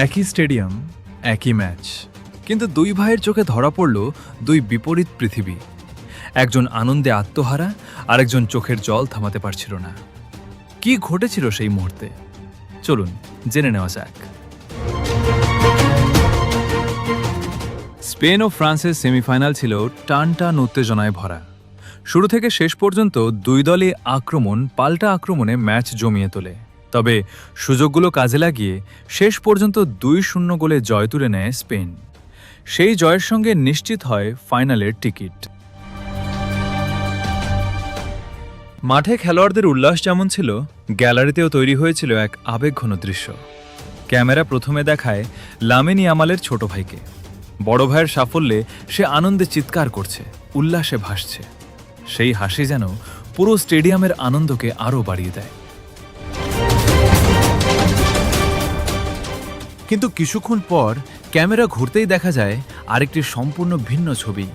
একই স্টেডিয়াম, একই ম্যাচ, কিন্তু দুই ভাইয়ের চোখে ধরা পড়ল দুই বিপরীত পৃথিবী। একজন আনন্দে আত্মহারা, আরেকজন চোখের জল থামাতে পারছিল না। কি ঘটেছিল সেই মুহূর্তে? চলুন জেনে নেওয়া যাক। স্পেন ও ফ্রান্সের সেমিফাইনাল ছিল টান টান উত্তেজনায় ভরা। শুরু থেকে শেষ পর্যন্ত দুই দলই আক্রমণ পাল্টা আক্রমণে ম্যাচ জমিয়ে তোলে। তবে সুযোগগুলো কাজে লাগিয়ে শেষ পর্যন্ত 2-0 গোলে জয় তুলে নেয় স্পেন। সেই জয়ের সঙ্গে নিশ্চিত হয় ফাইনালের টিকিট। মাঠে খেলোয়াড়দের উল্লাস যেমন ছিল, গ্যালারিতেও তৈরি হয়েছিল এক আবেগঘন দৃশ্য। ক্যামেরা প্রথমে দেখায় লামিন ইয়ামালের ছোট ভাইকে। বড় ভাইয়ের সাফল্যে সে আনন্দে চিৎকার করছে, উল্লাসে ভাসছে। সেই হাসি যেন পুরো স্টেডিয়ামের আনন্দকে আরও বাড়িয়ে দেয়। কিন্তু কিছুক্ষণ পর ক্যামেরা ঘুরতেই দেখা যায় আরেকটি সম্পূর্ণ ভিন্ন ছবি।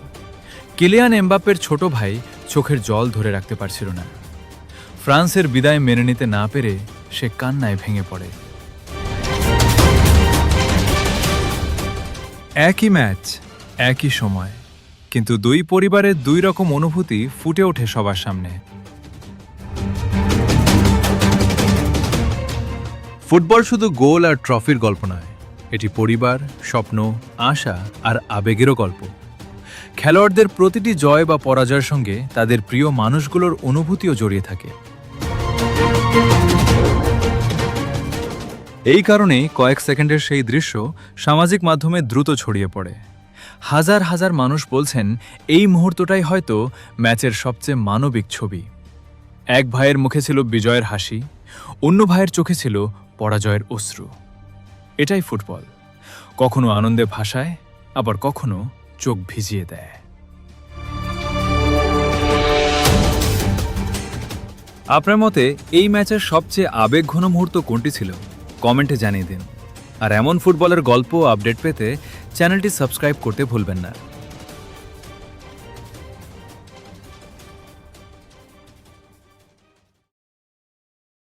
কিলিয়ান এমবাপ্পের ছোট ভাই চোখের জল ধরে রাখতে পারছিল না। ফ্রান্সের বিদায় মেনে নিতে না পেরে সে কান্নায় ভেঙে পড়ে। একই ম্যাচ, একই সময়, কিন্তু দুই পরিবারের দুই রকম অনুভূতি ফুটে ওঠে সবার সামনে। ফুটবল শুধু গোল আর ট্রফির গল্প নয়, এটি পরিবার, স্বপ্ন, আশা আর আবেগেরও গল্প। খেলোয়াড়দের প্রতিটি জয় বা পরাজয়ের সঙ্গে তাদের প্রিয় মানুষগুলোর অনুভূতিও জড়িয়ে থাকে। এই কারণেই কয়েক সেকেন্ডের সেই দৃশ্য সামাজিক মাধ্যমে দ্রুত ছড়িয়ে পড়ে। হাজার হাজার মানুষ বলছেন এই মুহূর্তটাই হয়তো ম্যাচের সবচেয়ে মানবিক ছবি। এক ভাইয়ের মুখে ছিল বিজয়ের হাসি, অন্য ভাইয়ের চোখে ছিল পরাজয়ের অশ্রু। এটাই ফুটবল, কখনো আনন্দে ভাসায়, আবার কখনো চোখ ভিজিয়ে দেয়। আপনার মতে এই ম্যাচের সবচেয়ে আবেগঘন মুহূর্ত কোনটি ছিল? কমেন্টে জানিয়ে দিন। আর এমন ফুটবলের গল্প ও আপডেট পেতে চ্যানেলটি সাবস্ক্রাইব করতে ভুলবেন না।